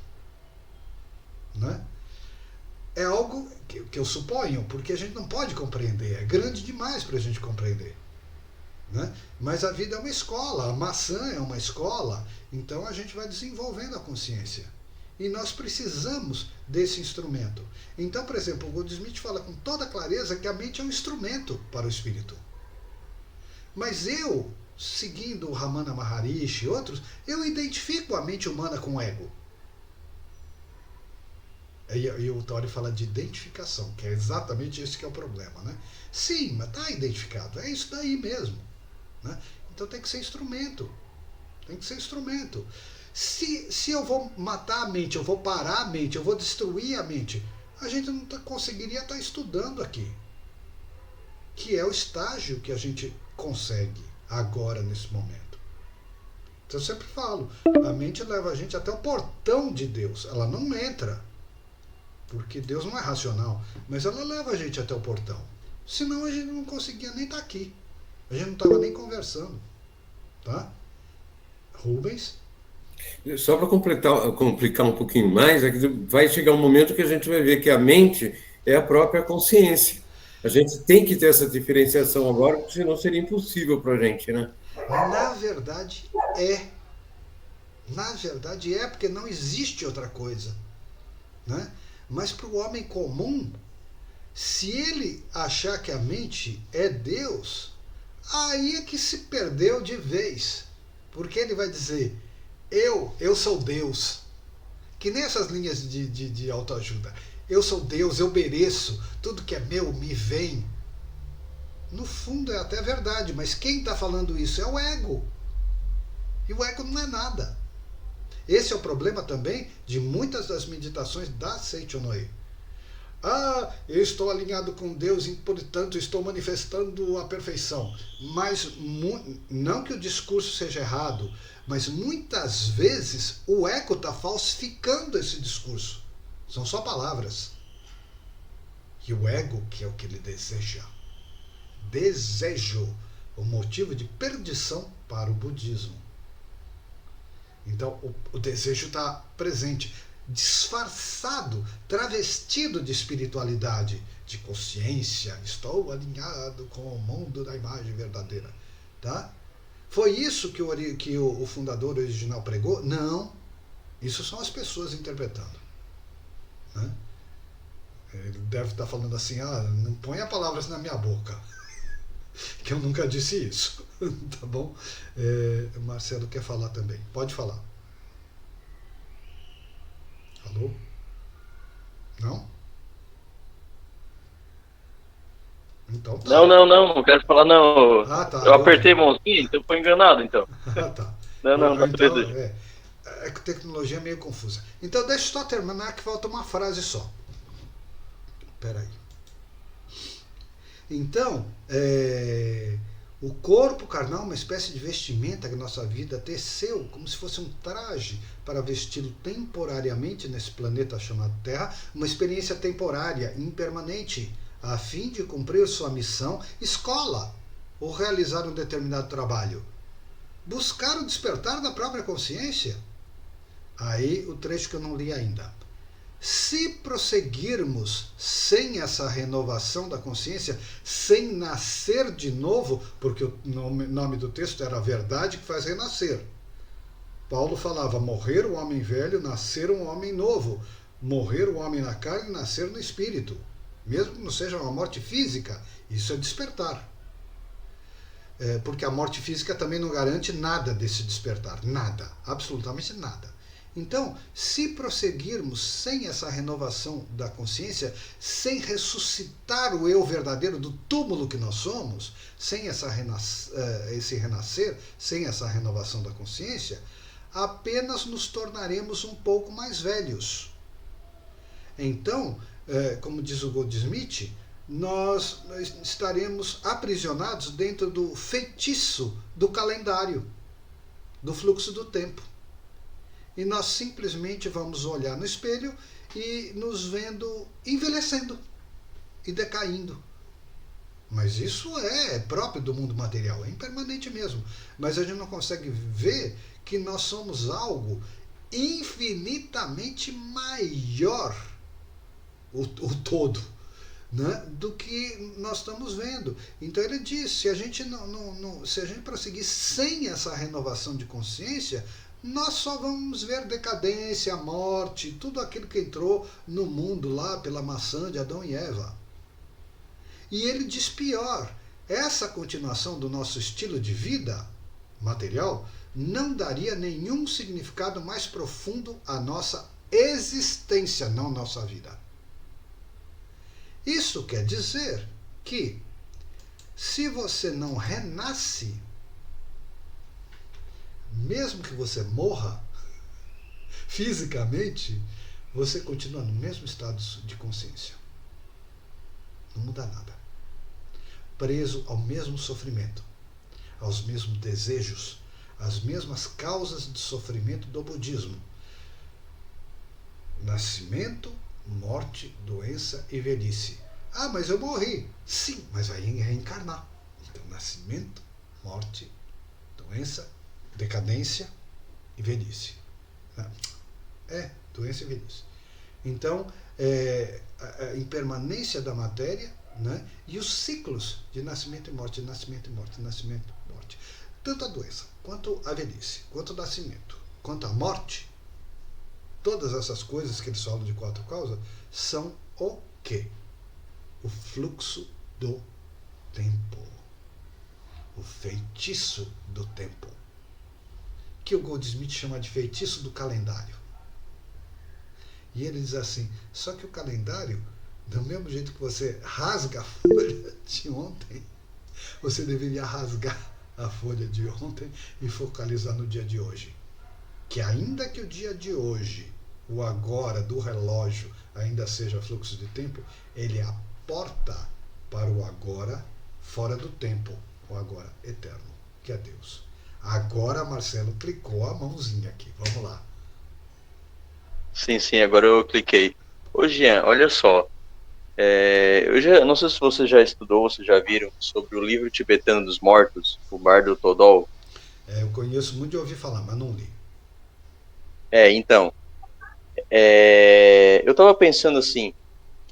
Né? É algo que eu suponho, porque a gente não pode compreender, é grande demais para a gente compreender. Né? Mas a vida é uma escola, a maçã é uma escola, então a gente vai desenvolvendo a consciência. E nós precisamos desse instrumento. Então, por exemplo, o Goldsmith fala com toda clareza que a mente é um instrumento para o espírito. Mas eu, seguindo o Ramana Maharishi e outros, eu identifico a mente humana com o ego. E o Tori fala de identificação, que é exatamente esse que é o problema. Né? Sim, mas está identificado, é isso daí mesmo. Né? Então tem que ser instrumento. Tem que ser instrumento. Se eu vou matar a mente, eu vou parar a mente, eu vou destruir a mente, a gente não conseguiria estar estudando aqui. Que é o estágio que a gente consegue agora, nesse momento. Então eu sempre falo, a mente leva a gente até o portão de Deus. Ela não entra, porque Deus não é racional, mas ela leva a gente até o portão. Senão a gente não conseguia nem estar aqui. A gente não estava nem conversando. Tá? Rubens? Só para complicar um pouquinho mais, é que vai chegar um momento que a gente vai ver que a mente é a própria consciência. A gente tem que ter essa diferenciação agora, porque senão seria impossível para a gente, né? Na verdade é. Na verdade é, porque não existe outra coisa. Né? Mas para o homem comum, se ele achar que a mente é Deus, aí é que se perdeu de vez. Porque ele vai dizer, eu sou Deus. Que nem essas linhas de autoajuda. Eu sou Deus, eu mereço, tudo que é meu me vem. No fundo é até verdade, mas quem está falando isso é o ego. E o ego não é nada. Esse é o problema também de muitas das meditações da Seicho Noe. Eu estou alinhado com Deus e, portanto, estou manifestando a perfeição. Mas, não que o discurso seja errado, mas muitas vezes o ego está falsificando esse discurso. São só palavras. E o ego, que é o que ele deseja. Desejo, o motivo de perdição para o budismo. Então, o desejo está presente, disfarçado, travestido de espiritualidade, de consciência. Estou alinhado com o mundo da imagem verdadeira. Tá? Foi isso que o fundador original pregou? Não. Isso são as pessoas interpretando. Né? Ele deve estar falando assim, não ponha palavras na minha boca. Que eu nunca disse isso. Tá bom? Marcelo quer falar também. Pode falar. Alô? Então tá. Não quero falar não. Ah, tá. Eu apertei a mãozinha, então foi enganado, então. Ah, tá. Não, Então, é que tecnologia é meio confusa. Então deixa eu só terminar que falta uma frase só. Espera aí. Então, o corpo carnal é uma espécie de vestimenta que nossa vida teceu, como se fosse um traje para vesti-lo temporariamente nesse planeta chamado Terra, uma experiência temporária, impermanente, a fim de cumprir sua missão, escola, ou realizar um determinado trabalho. Buscar o despertar da própria consciência. Aí o trecho que eu não li ainda. Se prosseguirmos sem essa renovação da consciência, sem nascer de novo, porque o nome do texto era a verdade que faz renascer. Paulo falava, morrer o homem velho, nascer um homem novo. Morrer o homem na carne, nascer no espírito. Mesmo que não seja uma morte física, isso é despertar. Porque a morte física também não garante nada desse despertar. Nada, absolutamente nada. Então, se prosseguirmos sem essa renovação da consciência, sem ressuscitar o eu verdadeiro do túmulo que nós somos, sem esse renascer, sem essa renovação da consciência, apenas nos tornaremos um pouco mais velhos. Então, como diz o Goldsmith, nós estaremos aprisionados dentro do feitiço do calendário, do fluxo do tempo. E nós simplesmente vamos olhar no espelho e nos vendo envelhecendo e decaindo. Mas isso é próprio do mundo material, é impermanente mesmo. Mas a gente não consegue ver que nós somos algo infinitamente maior, o todo, né, do que nós estamos vendo. Então ele diz, se a gente prosseguir sem essa renovação de consciência, nós só vamos ver decadência, morte, tudo aquilo que entrou no mundo lá pela maçã de Adão e Eva. E ele diz pior, essa continuação do nosso estilo de vida material não daria nenhum significado mais profundo à nossa existência, não à nossa vida. Isso quer dizer que, se você não renasce, mesmo que você morra fisicamente, você continua no mesmo estado de consciência. Não muda nada. Preso ao mesmo sofrimento, aos mesmos desejos, às mesmas causas de sofrimento do budismo. Nascimento, morte, doença e velhice. Ah, mas eu morri. Sim, mas vai reencarnar. Então, nascimento, morte, doença, decadência e velhice. Doença e velhice. Então, a impermanência da matéria, né, e os ciclos de nascimento e morte, nascimento e morte, nascimento e morte. Tanto a doença, quanto a velhice, quanto o nascimento, quanto a morte, todas essas coisas que eles falam de 4 causas, são o quê? O fluxo do tempo. O feitiço do tempo. Que o Goldsmith chama de feitiço do calendário. E ele diz assim, só que o calendário, do mesmo jeito que você rasga a folha de ontem, você deveria rasgar a folha de ontem e focalizar no dia de hoje. Que ainda que o dia de hoje, o agora do relógio, ainda seja fluxo de tempo, ele é a porta para o agora fora do tempo, o agora eterno, que é Deus. Agora, Marcelo clicou a mãozinha aqui. Vamos lá. Sim, agora eu cliquei. Ô, Jean, olha só. Não sei se você já estudou, vocês já viram sobre o livro tibetano dos mortos, o Bardo Thodol. Eu conheço muito de ouvir falar, mas não li. Então. Eu estava pensando assim,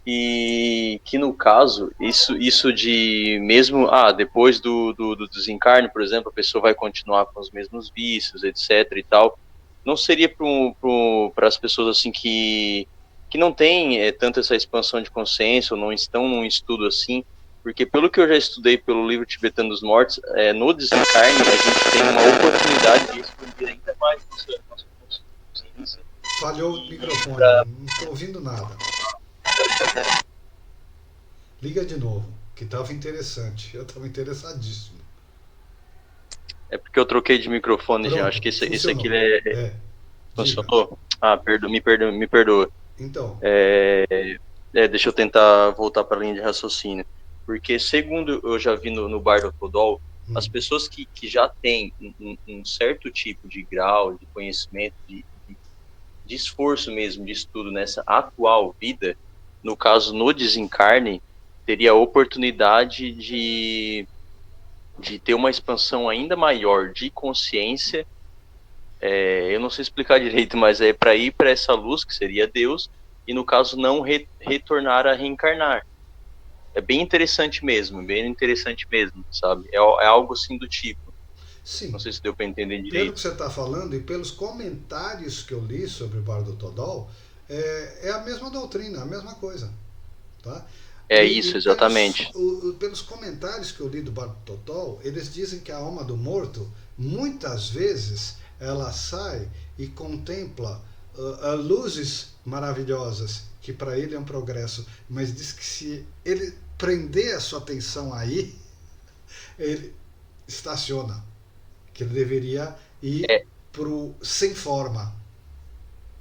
que no caso, isso de mesmo, depois do desencarne, por exemplo, a pessoa vai continuar com os mesmos vícios, etc e tal, não seria para as pessoas assim que não têm tanto essa expansão de consciência, ou não estão num estudo assim, porque pelo que eu já estudei pelo livro tibetano dos mortos, no desencarne a gente tem uma oportunidade de expandir ainda mais nossa consciência. Falhou o microfone, não estou ouvindo nada. Liga de novo. que estava interessante. Eu estava interessadíssimo. É porque eu troquei de microfone. Pronto, já. Acho que esse aqui funcionou. É, diga. funcionou. Ah, me perdoa. Então, Deixa eu tentar voltar para a linha de raciocínio. Porque, segundo eu já vi no Bar do Podol, as pessoas que já têm um certo tipo de grau de conhecimento, de esforço mesmo, de estudo nessa atual vida, no caso, no desencarne, teria a oportunidade de ter uma expansão ainda maior de consciência. Eu não sei explicar direito, mas é para ir para essa luz, que seria Deus, e no caso não retornar a reencarnar. É bem interessante mesmo, sabe? É algo assim do tipo. sim. Não sei se deu para entender Pelo direito. que você está falando e pelos comentários que eu li sobre o Bar do Todol, é a mesma doutrina, a mesma coisa. Tá? Isso, exatamente. Pelos comentários que eu li do Bar do Todol, eles dizem que a alma do morto, muitas vezes, ela sai e contempla luzes maravilhosas, que para ele é um progresso, mas diz que se ele prender a sua atenção aí, ele estaciona, que ele deveria ir pro sem forma,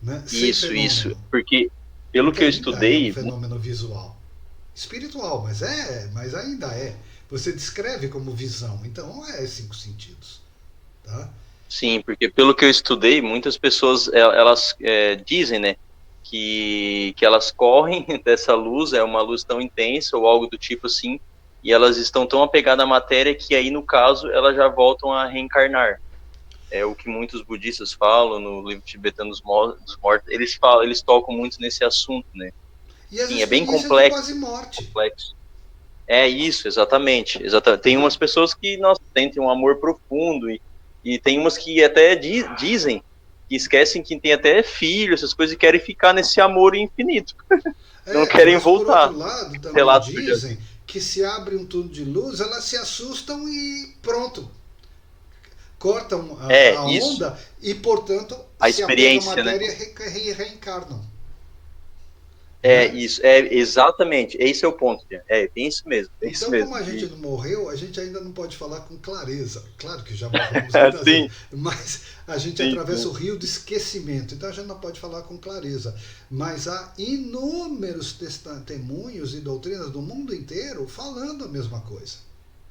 né? Sem Isso, fenômeno. porque pelo que eu ainda estudei, é um fenômeno visual, espiritual, mas ainda é. Você descreve como visão, então não é 5 sentidos, tá? sim, porque pelo que eu estudei, muitas pessoas elas dizem, né, que elas correm dessa luz, é uma luz tão intensa ou algo do tipo assim, e elas estão tão apegadas à matéria que aí no caso elas já voltam a reencarnar. É o que muitos budistas falam no livro tibetano dos mortos. Eles tocam muito nesse assunto, né? E as Sim, é bem experiências de complexo. quase morte. É isso, exatamente. Tem umas pessoas que sentem um amor profundo e tem umas que até dizem que esquecem que tem até filho, essas coisas, e querem ficar nesse amor infinito. Não querem Mas por voltar. outro lado, também Relatos dizem que se abre um túnel de luz, elas se assustam e pronto. Cortam a onda e, portanto, a se apegam à experiência, matéria né? e reencarnam. Isso, exatamente, esse é o ponto, tem isso mesmo. Então, como a gente não morreu, a gente ainda não pode falar com clareza. Claro que já morremos muitas vezes, mas a gente atravessa o rio do esquecimento, então a gente não pode falar com clareza. Mas há inúmeros testemunhos e doutrinas do mundo inteiro falando a mesma coisa.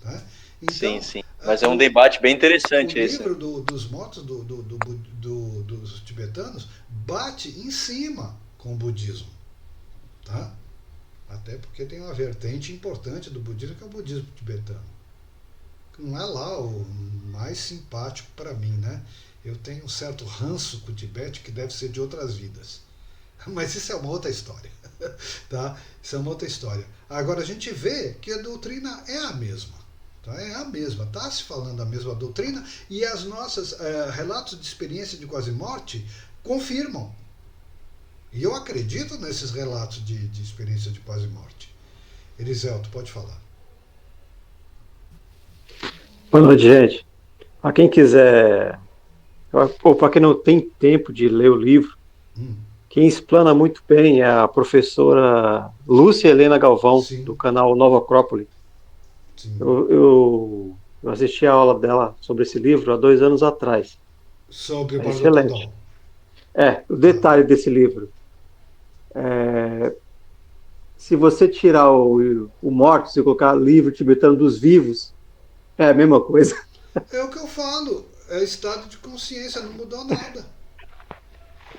Tá? Então, sim, mas é um debate bem interessante esse. O livro dos mortos dos tibetanos bate em cima com o budismo. Tá? Até porque tem uma vertente importante do budismo, que é o budismo tibetano. Que não é lá o mais simpático para mim, né? Eu tenho um certo ranço com o Tibete que deve ser de outras vidas. Mas isso é uma outra história. Tá? Isso é uma outra história. Agora a gente vê que a doutrina é a mesma. Tá? É a mesma. Está se falando a mesma doutrina e as nossas relatos de experiência de quase morte confirmam. E eu acredito nesses relatos de experiência de quase morte. Eliseu, tu pode falar. Boa noite, gente. Para quem quiser, ou para quem não tem tempo de ler o livro, quem explana muito bem é a professora Lúcia Helena Galvão, sim, do canal Nova Acrópole. Eu assisti a aula dela sobre esse livro há 2 anos atrás. Sobre o excelente. O detalhe desse livro. Se você tirar o mortos e colocar livro tibetano dos vivos, é a mesma coisa. É o que eu falo, é estado de consciência, não mudou nada.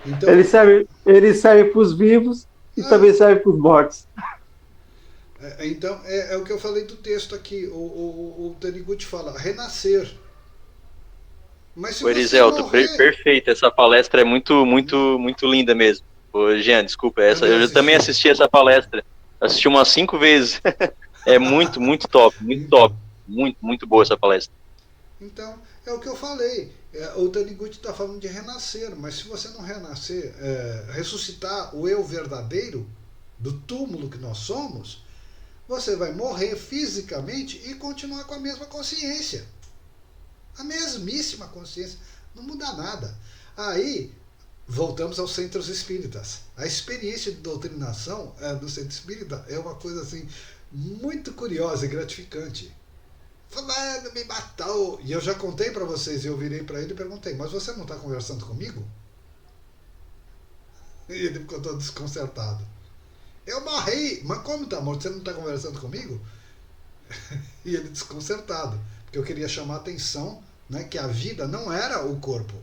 Então, ele serve para os vivos e também serve para os mortos. Então, é o que eu falei do texto aqui, o Taniguchi fala, renascer. Mas se Eliseu, morrer... perfeito, essa palestra é muito, muito, muito linda mesmo. Jean, desculpa, eu também assisti essa palestra, assisti umas 5 vezes. É muito, muito top, muito top. Muito, muito boa essa palestra. Então, é o que eu falei. O Taniguchi está falando de renascer, mas se você não renascer, ressuscitar o eu verdadeiro do túmulo que nós somos, você vai morrer fisicamente e continuar com a mesma consciência. A mesmíssima consciência. Não muda nada. Aí voltamos aos centros espíritas. A experiência de doutrinação do centro espírita é uma coisa assim muito curiosa e gratificante. Fulano me matou. E eu já contei para vocês, eu virei para ele e perguntei, mas você não está conversando comigo? E ele ficou todo desconcertado. Eu morri! Mas como tá morto? Você não está conversando comigo? E ele desconcertado, porque eu queria chamar a atenção, né, que a vida não era o corpo.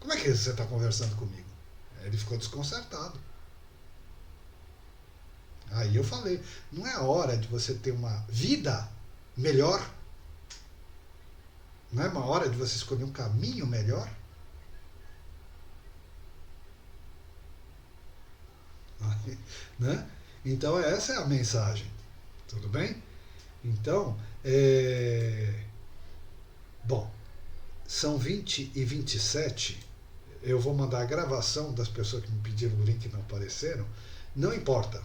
Como é que você está conversando comigo? Ele ficou desconcertado. Aí eu falei, não é a hora de você ter uma vida melhor? Não é uma hora de você escolher um caminho melhor? Aí, né? Então essa é a mensagem. Tudo bem? Então, bom, são 20h27. Eu vou mandar a gravação das pessoas que me pediram o link e não apareceram. Não importa.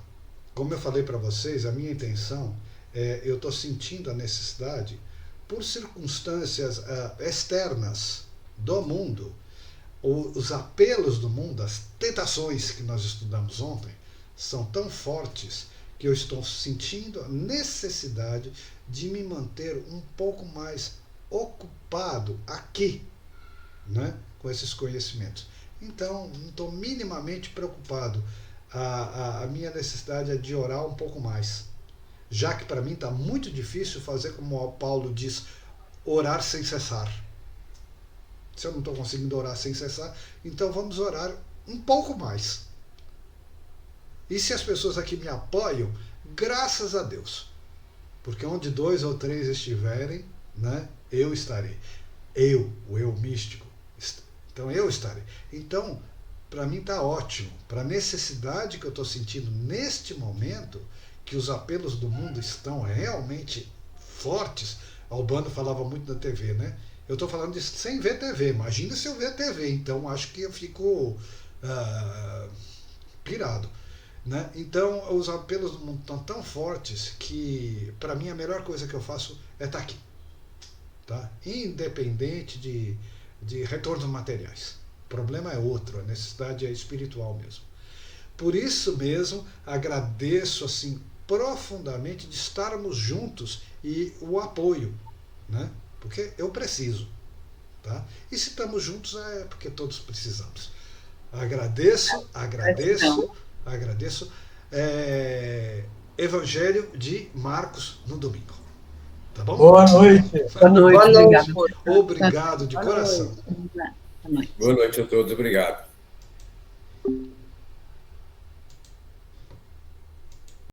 Como eu falei para vocês, a minha intenção eu estou sentindo a necessidade, por circunstâncias externas do mundo, os apelos do mundo, as tentações que nós estudamos ontem, são tão fortes que eu estou sentindo a necessidade de me manter um pouco mais ocupado aqui, né, com esses conhecimentos. Então, não estou minimamente preocupado. A minha necessidade é de orar um pouco mais, já que para mim está muito difícil fazer como o Paulo diz, orar sem cessar. Se eu não estou conseguindo orar sem cessar, então vamos orar um pouco mais. E se as pessoas aqui me apoiam, graças a Deus, porque onde 2 ou 3 estiverem, né, eu estarei. O eu místico, então eu estarei. Então, para mim está ótimo, para a necessidade que eu estou sentindo neste momento, que os apelos do mundo estão realmente fortes. Albano falava muito da TV, né? Eu estou falando disso sem ver TV, imagina se eu ver TV, então acho que eu fico pirado. Né? Então os apelos do mundo estão tão fortes que para mim a melhor coisa que eu faço é estar aqui, tá? Independente de retornos materiais. O problema é outro, a necessidade é espiritual mesmo. Por isso mesmo agradeço assim profundamente de estarmos juntos e o apoio, né? Porque eu preciso, tá? E se estamos juntos é porque todos precisamos. Agradeço. Evangelho de Marcos no domingo. Tá bom? Boa noite. Boa noite. Obrigado de coração. Boa noite a todos, obrigado.